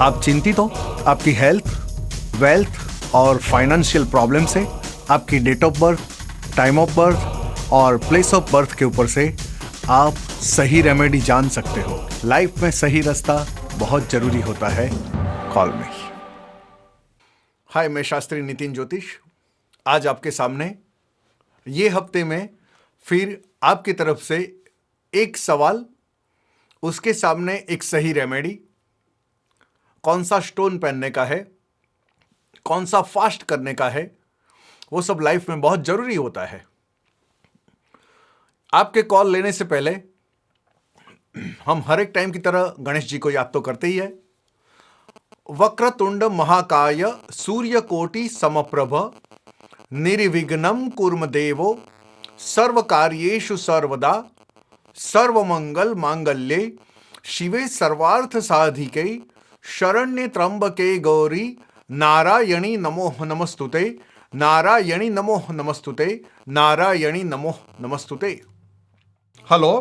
आप चिंतित हो आपकी हेल्थ, वेल्थ और फाइनेंशियल प्रॉब्लम से? आपकी date of birth, time of birth और प्लेस ऑफ बर्थ के ऊपर से आप सही रेमेडी जान सकते हो। लाइफ में सही रास्ता बहुत जरूरी होता है। कॉल मी। हाय, मैं शास्त्री नितिन ज्योतिष आज आपके सामने ये हफ्ते में फिर आपकी तरफ से एक सवाल, उसके सामने एक सही रेमेडी, कौन सा स्टोन पहनने का है, कौन सा फास्ट करने का है, वो सब लाइफ में बहुत जरूरी होता है। आपके कॉल लेने से पहले हम हर एक टाइम की तरह गणेश जी को याद तो करते ही है। वक्रतुंड महाकाय सूर्यकोटि समप्रभ निर्विघ्नं कुर्म देवो सर्वकार्येषु सर्वदा सर्वमंगल मांगल्ये शिवे सर्वार्थ साधिके शरण्ये त्र्यंबके गौरी नारायणी नमो नमस्तुते, नारायणी नमो नमस्तुते, नारायणी नमो नमस्तुते। हेलो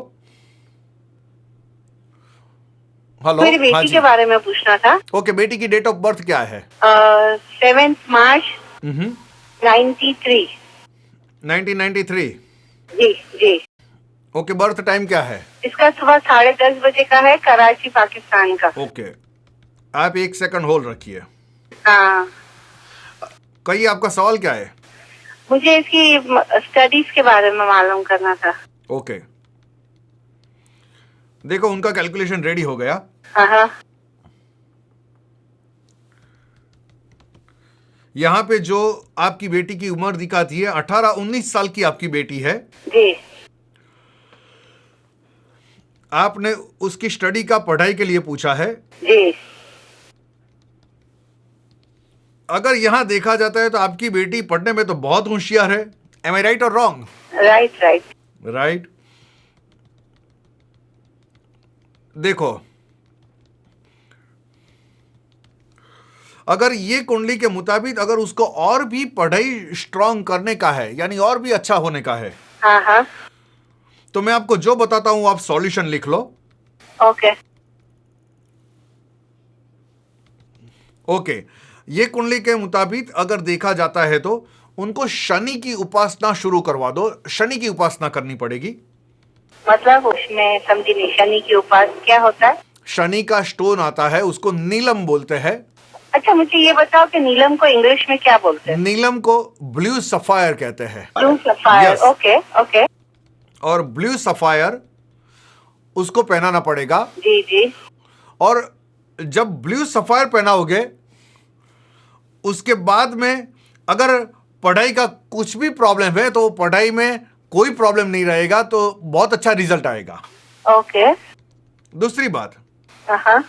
हेलो, मेरी बेटी के बारे में पूछना था। ओके, बेटी की डेट ऑफ बर्थ क्या है? 7 मार्च 93। 1993। जी जी। ओके, बर्थ टाइम क्या है? इसका सुबह 10:30 बजे का है, कराची पाकिस्तान का। ओके, आप एक सेकंड होल्ड रखिए। हाँ, कहिए आपका सवाल क्या है? मुझे इसकी स्टडीज के बारे में मालूम करना था। ओके, देखो उनका कैलकुलेशन रेडी हो गया। हाँ। यहाँ पे जो आपकी बेटी की उम्र दिखाती है 18-19 साल की आपकी बेटी है जी। आपने उसकी स्टडी का, पढ़ाई के लिए पूछा है जी। अगर यहां देखा जाता है तो आपकी बेटी पढ़ने में तो बहुत होशियार है। एम आई राइट और रॉन्ग? Right right right. देखो, अगर ये कुंडली के मुताबिक अगर उसको और भी पढ़ाई स्ट्रांग करने का है, यानी और भी अच्छा होने का है, हाँ, तो मैं आपको जो बताता हूं आप सॉल्यूशन लिख लो। ओके ओके, ये कुंडली के मुताबिक अगर देखा जाता है तो उनको शनि की उपासना शुरू करवा दो। शनि की उपासना करनी पड़ेगी। मतलब उसमें समझी नहीं, शनि की उपास क्या होता है? शनि का स्टोन आता है, उसको नीलम बोलते हैं। अच्छा, मुझे ये बताओ कि नीलम को इंग्लिश में क्या बोलते हैं? नीलम को ब्लू सफायर कहते हैं। Blue sapphire. Yes. Okay okay. और ब्लू सफायर उसको पहनाना पड़ेगा। जी जी। और जब ब्लू सफायर पहनाओगे उसके बाद में अगर पढ़ाई का कुछ भी प्रॉब्लम है तो पढ़ाई में कोई प्रॉब्लम नहीं रहेगा, तो बहुत अच्छा रिजल्ट आएगा। ओके। दूसरी बात, हाँ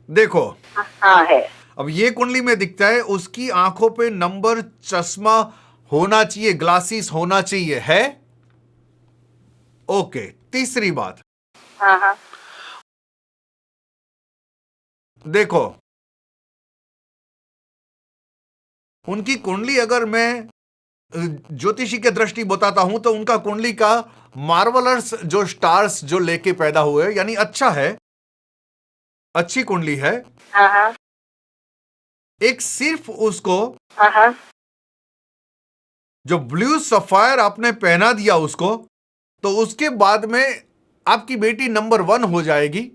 देखो हाँ है। अब ये कुंडली में दिखता है उसकी आंखों पे नंबर चश्मा होना चाहिए, ग्लासेस होना चाहिए, है? ओके। तीसरी बात, हाँ देखो उनकी कुंडली अगर मैं ज्योतिषी के दृष्टि बताता हूं तो उनका कुंडली का मार्वलर्स जो स्टार्स जो लेके पैदा हुए, यानी अच्छा है, अच्छी कुंडली है। हाँ एक सिर्फ उसको हाँ। जो ब्लू सफायर आपने पहना दिया उसको, तो उसके बाद में आपकी बेटी नंबर 1 हो जाएगी।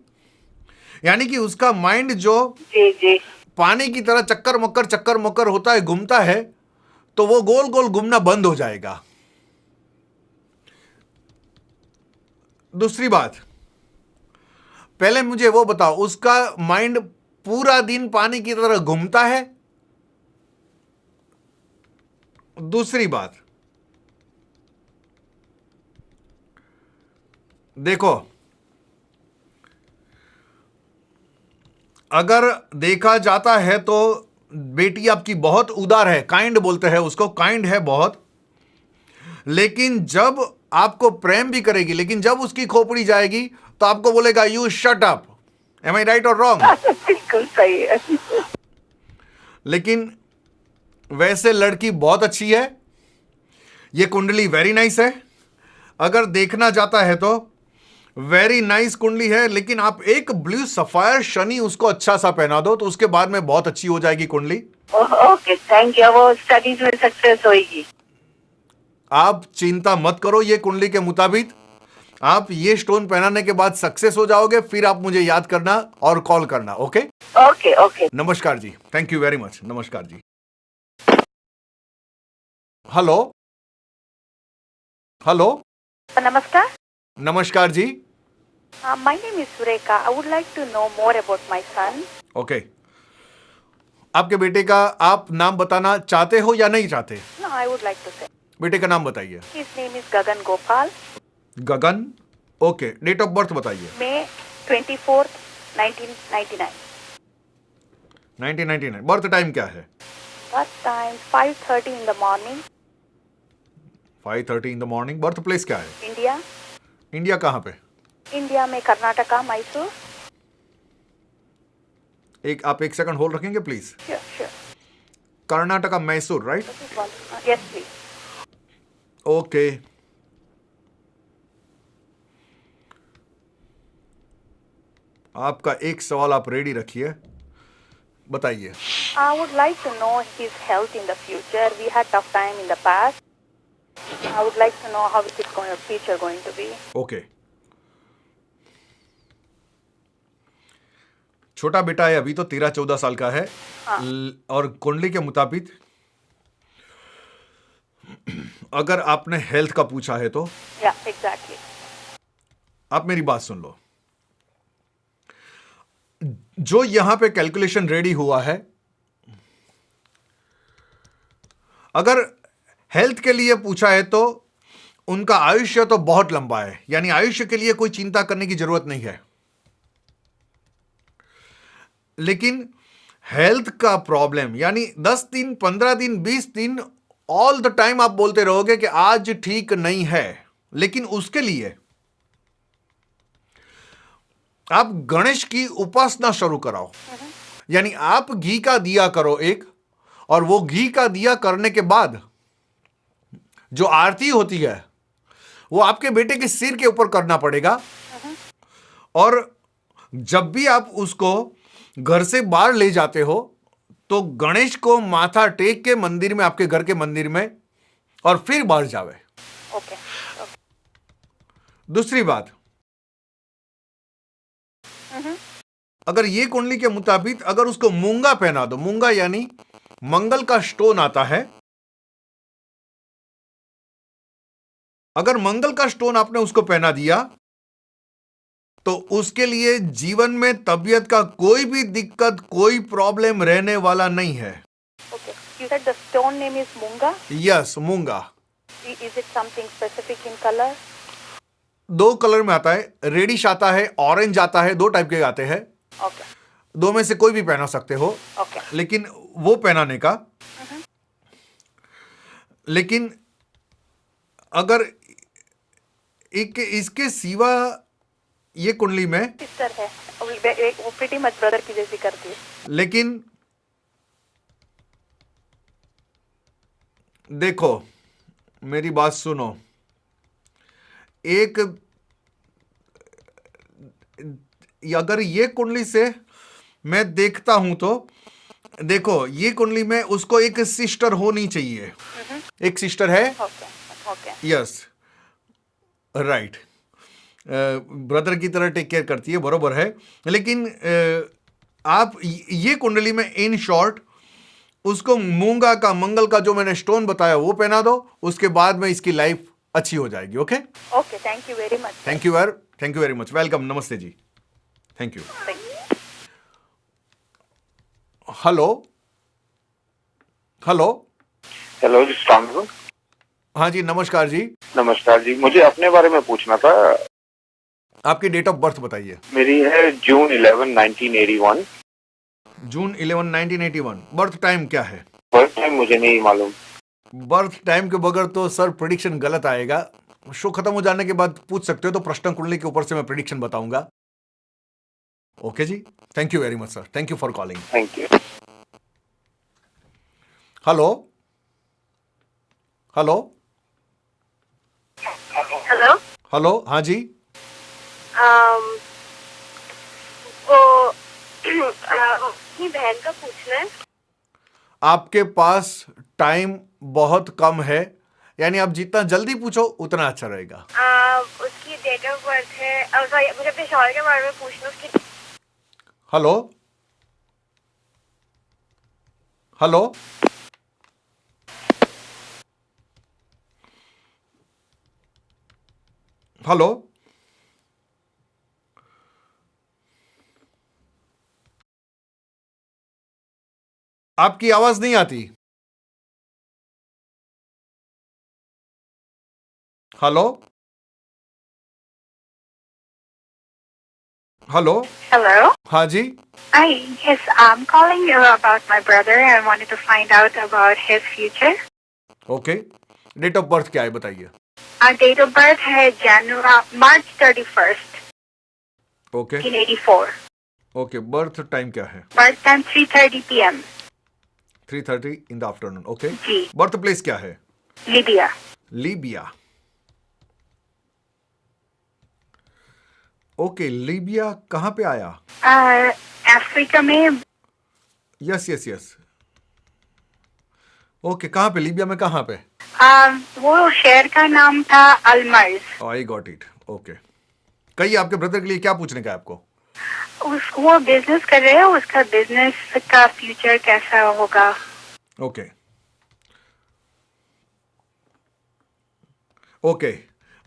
यानी कि उसका माइंड जो जी जी। पानी की तरह चक्कर मक्कर होता है, घूमता है, तो वो गोल गोल घूमना बंद हो जाएगा। दूसरी बात, पहले मुझे वो बताओ, उसका माइंड पूरा दिन पानी की तरह घूमता है? दूसरी बात, देखो अगर देखा जाता है तो बेटी आपकी बहुत उदार है, काइंड बोलते हैं उसको, काइंड है बहुत, लेकिन जब आपको प्रेम भी करेगी, लेकिन जब उसकी खोपड़ी जाएगी तो आपको बोलेगा you shut up. Am I right और रॉन्ग? बिल्कुल सही है। लेकिन वैसे लड़की बहुत अच्छी है, ये कुंडली वेरी नाइस है। अगर देखना जाता है तो वेरी नाइस कुंडली है, लेकिन आप एक ब्लू सफायर शनि उसको अच्छा सा पहना दो तो उसके बाद में बहुत अच्छी हो जाएगी कुंडली। Okay, thank you. वो स्टडीज में सक्सेस होगी। आप चिंता मत करो, ये कुंडली के मुताबिक आप ये स्टोन पहनाने के बाद सक्सेस हो जाओगे, फिर आप मुझे याद करना और कॉल करना। Okay okay okay. नमस्कार ji, thank you very much. नमस्कार जी। Hello hello. Namaskar. नमस्कार ji. My name is Sureka. I would like to know more about my son. Okay आपके बेटे का आप नाम बताना चाहते हो या नहीं चाहते? No, I would like to say. बेटे का नाम बताइए। His name is Gagan Gopal. Gagan. Okay date of birth बताइए। May 24th, 1999. 1999। बर्थ टाइम क्या है? Birth time 5:30 in the morning. 5:30 in the morning. Birth place क्या है? India. इंडिया कहाँ पे? India में कर्नाटका, मैसूर. आप एक सेकंड होल्ड रखेंगे please. Sure, sure. Karnataka Mysore, right? This is one. Yes, please. Okay आपका एक सवाल आप रेडी रखिए, बताइए। I would like to know his health in the future. We had tough time in the past. I would like to know how it is going, future going to be. Okay छोटा बेटा है, अभी तो 13-14 साल का है। हाँ। और कुंडली के मुताबिक अगर आपने हेल्थ का पूछा है तो Yeah, exactly. आप मेरी बात सुन लो। जो यहां पे कैलकुलेशन रेडी हुआ है, अगर हेल्थ के लिए पूछा है तो उनका आयुष्य तो बहुत लंबा है, यानी आयुष्य के लिए कोई चिंता करने की जरूरत नहीं है। लेकिन हेल्थ का प्रॉब्लम यानी 10 दिन, 15 दिन, 20 दिन ऑल द टाइम आप बोलते रहोगे कि आज ठीक नहीं है, लेकिन उसके लिए आप गणेश की उपासना शुरू कराओ। यानी आप घी का दिया करो एक, और वो घी का दिया करने के बाद जो आरती होती है वो आपके बेटे के सिर के ऊपर करना पड़ेगा। और जब भी आप उसको घर से बाहर ले जाते हो तो गणेश को माथा टेक के मंदिर में, आपके घर के मंदिर में, और फिर बाहर जावे। Okay. दूसरी बात, अगर ये कुंडली के मुताबिक अगर उसको मूंगा पहना दो, मूंगा यानी मंगल का स्टोन आता है, अगर मंगल का स्टोन आपने उसको पहना दिया तो उसके लिए जीवन में तबीयत का कोई भी दिक्कत, कोई प्रॉब्लम रहने वाला नहीं है। Okay. You said the stone name is Munga. Yes मूंगा। Is it something specific in color? 2 colour में आता है, रेडिश आता है, ऑरेंज आता है, 2 टाइप के आते हैं। Okay. 2 में से कोई भी पहना सकते हो। Okay. लेकिन वो पहनाने का, लेकिन अगर एक इसके सिवा ये कुंडली में, सिस्टर है, वो प्रीटी मच ब्रदर की जैसी करती है। लेकिन देखो मेरी बात सुनो, एक अगर ये कुंडली से मैं देखता हूं तो देखो ये कुंडली में उसको एक सिस्टर होनी चाहिए। एक सिस्टर है। Okay okay. Yes right, brother की तरह टेक केयर करती है, बरोबर है। लेकिन आप ये कुंडली में इन शॉर्ट उसको मूंगा का, मंगल का जो मैंने स्टोन बताया वो पहना दो, उसके बाद में इसकी लाइफ अच्छी हो जाएगी। Okay okay, thank you very much. Thank you very much. Welcome, नमस्ते ji, thank you. Hello hello hello ji, अस्सलाम वालेकुम। हाँ जी नमस्कार जी। नमस्कार जी, मुझे अपने बारे में पूछना था। आपकी डेट ऑफ बर्थ बताइए। मेरी है जून 11, 1981। जून 11, 1981। बर्थ टाइम क्या है? बर्थ टाइम मुझे नहीं मालूम। बर्थ टाइम के बगैर तो सर प्रेडिक्शन गलत आएगा। शो खत्म हो जाने के बाद पूछ सकते हो, तो प्रश्न कुंडली के ऊपर से मैं प्रेडिक्शन बताऊंगा। ओके जी, thank you very much sir, thank you for calling. Thank you. Hello hello hello. Hello हाँ जी। वो अपनी बहन का पूछना है। आपके पास टाइम बहुत कम है, यानी आप जितना जल्दी पूछो उतना अच्छा रहेगा। उसकी डेट ऑफ बर्थ है, सॉरी मुझे अपने शौहर के बारे में पूछना उसकी। हेलो हेलो, हेलो, आपकी आवाज नहीं आती। Hello hello, Hello. हाँ जी, Hi. Yes, I'm calling you about my brother. I wanted to find out about his future. Okay. Date of birth क्या है बताइए। Our date of birth है March 31st, okay 1984. Okay, birth time क्या है? Birth time 3:30 p.m. 3:30 in the afternoon. Okay, जी। Birth place क्या है? Libya. Libya. Okay, Libya कहाँ पे आया? अफ्रीका में। Yes yes yes. ओके, कहाँ पे? लीबिया में कहाँ पे? वो शहर का नाम था अलमर्ज। I got it. ओके, कहिए आपके ब्रदर के लिए क्या पूछने का है आपको? वो बिजनेस कर रहे हैं, उसका बिजनेस का फ्यूचर कैसा होगा? ओके ओके,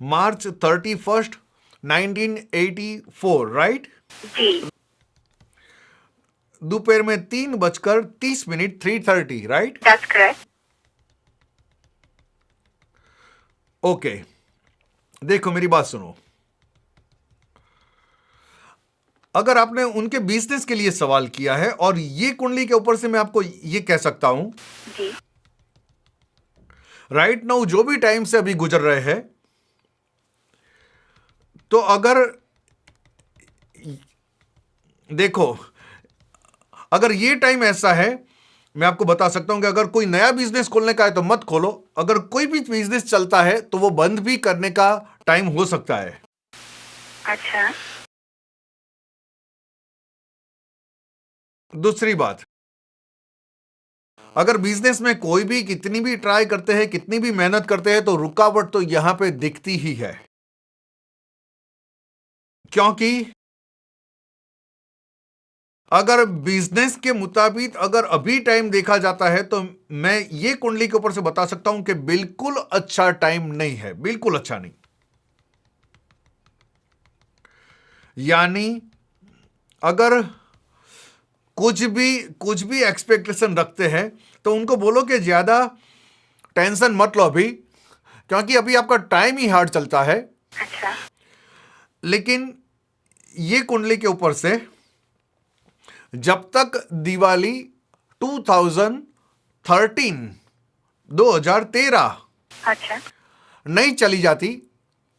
मार्च 31st 1984, राइट? जी। दोपहर में 3:30 3:30, राइट? That's correct. ओके, देखो मेरी बात सुनो। अगर आपने उनके बिजनेस के लिए सवाल किया है और ये कुंडली के ऊपर से मैं आपको ये कह सकता हूं, जी। राइट नाउ जो भी टाइम से अभी गुजर रहे हैं, तो अगर देखो, अगर ये टाइम ऐसा है, मैं आपको बता सकता हूं कि अगर कोई नया बिजनेस खोलने का है तो मत खोलो। अगर कोई भी बिजनेस चलता है तो वो बंद भी करने का टाइम हो सकता है। अच्छा। दूसरी बात, अगर बिजनेस में कोई भी कितनी भी ट्राई करते हैं, कितनी भी मेहनत करते हैं, तो रुकावट तो यहां पे दिखती ही है। क्योंकि अगर बिजनेस के मुताबिक अगर अभी टाइम देखा जाता है तो मैं ये कुंडली के ऊपर से बता सकता हूं कि बिल्कुल अच्छा टाइम नहीं है, बिल्कुल अच्छा नहीं। यानी अगर कुछ भी एक्सपेक्टेशन रखते हैं तो उनको बोलो कि ज्यादा टेंशन मत लो अभी, क्योंकि अभी आपका टाइम ही हार्ड चलता है। अच्छा। लेकिन ये कुंडली के ऊपर से जब तक दिवाली 2013 अच्छा। नहीं चली जाती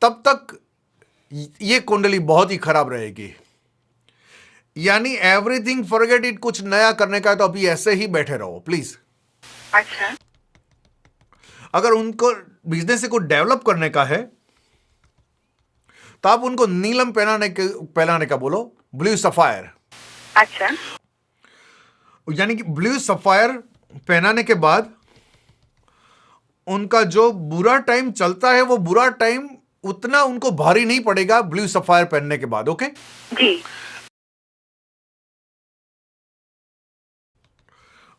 तब तक ये कुंडली बहुत ही खराब रहेगी। यानी एवरीथिंग फॉरगेट इट, कुछ नया करने का है तो अभी ऐसे ही बैठे रहो प्लीज। अच्छा। अगर उनको बिजनेस को डेवलप करने का है तो आप उनको नीलम पहनाने का बोलो, ब्लू सफायर। अच्छा। यानी कि ब्लू सफायर पहनाने के बाद उनका जो बुरा टाइम चलता है वो बुरा टाइम उतना उनको भारी नहीं पड़ेगा ब्लू सफायर पहनने के बाद। ओके जी।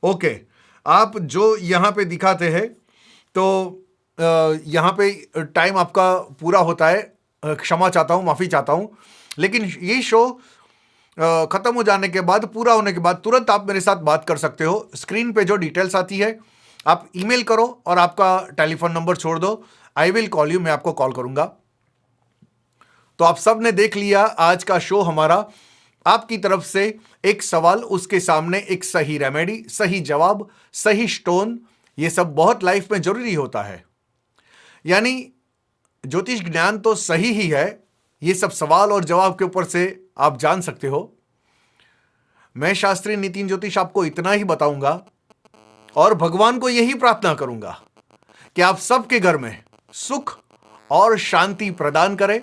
ओके, आप जो यहां पे दिखाते हैं तो यहां पे टाइम आपका पूरा होता है। क्षमा चाहता हूं, माफी चाहता हूं, लेकिन ये शो खत्म हो जाने के बाद, पूरा होने के बाद तुरंत आप मेरे साथ बात कर सकते हो। स्क्रीन पे जो डिटेल्स आती है आप ईमेल करो और आपका टेलीफोन नंबर छोड़ दो। आई विल कॉल यू, मैं आपको कॉल करूंगा। तो आप सब ने देख लिया आज का शो हमारा। आपकी तरफ से एक सवाल, उसके सामने एक सही रेमेडी, सही जवाब, सही स्टोन, ये सब बहुत लाइफ में जरूरी होता है। यानी ज्योतिष ज्ञान तो सही ही है, ये सब सवाल और जवाब के ऊपर से आप जान सकते हो। मैं शास्त्री नितिन ज्योतिष आपको इतना ही बताऊंगा और भगवान को यही प्रार्थना करूंगा कि आप सबके घर में सुख और शांति प्रदान करें।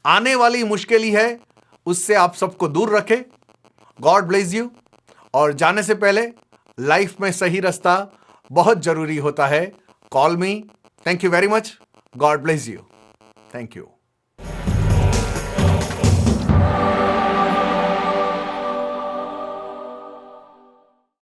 आने वाली मुश्किल ही है, उससे आप सबको दूर रखें। God bless you. और जाने से पहले लाइफ में सही रास्ता बहुत जरूरी होता है। Call me. Thank you very much. God bless you. Thank you.